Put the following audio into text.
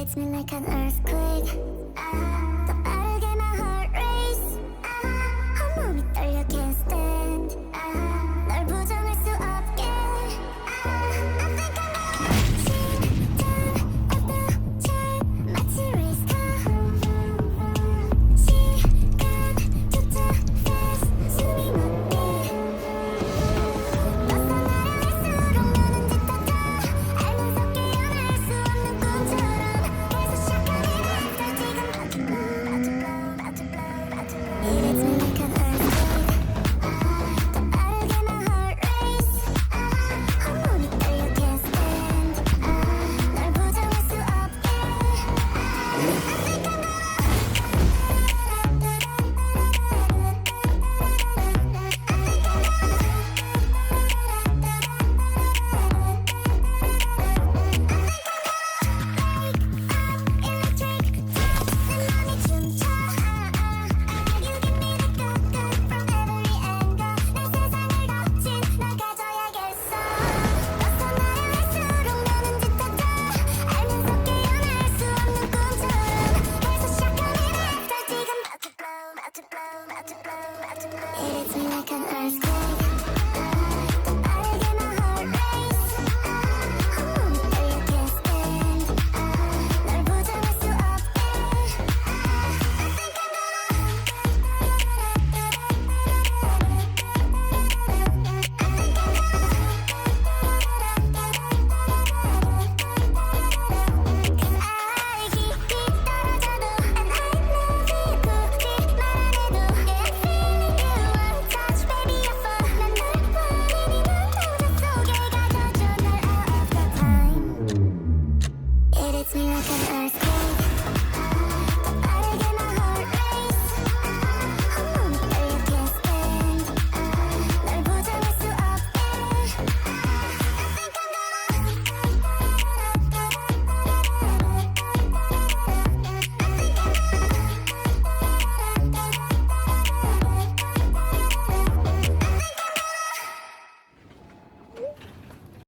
hits me like an earthquake. 더 빠르게 my heart race. 온몸이 떨려 can't stand. 널 부정할 수 없게. I think I'm lost of the time. 마치 race car. 시간조차 fast. 숨이 멎게. 벗어나려 할수록 너는 짙어져. 알면서 깨어날 수 없는 꿈처럼 계속 시작하는 after 지금 about to blow, about to blow, about to blow, about to blow. It hits me like an earthquake. 더 빠르게 my heart race. 온몸이 떨려 can't stand. 널 부정할 수 없게. I think I'm electric 내 맘이 춤춰. You give me the good from every angle. 내 세상을 덮친 널 가져야겠어. 벗어나려 할수록 너는 짙어져. 알면서 깨어날 수 없는 꿈처럼 계속 시작하는 after 지금 about to blow, about to blow, about to blow, about to blow. It hits me like an earthquake. 더 빠르게 my heart race. 온몸이 떨려 can't stand. 널 부정할 수 없게. I think I'm 알기 떨어져도 and I love you 굳이 말 안 해도 yeah I'm feeling you one touch baby I fall 난 널 원해 네 눈동자 속에 가둬줘 날 out of the time. It hits me like an earthquake.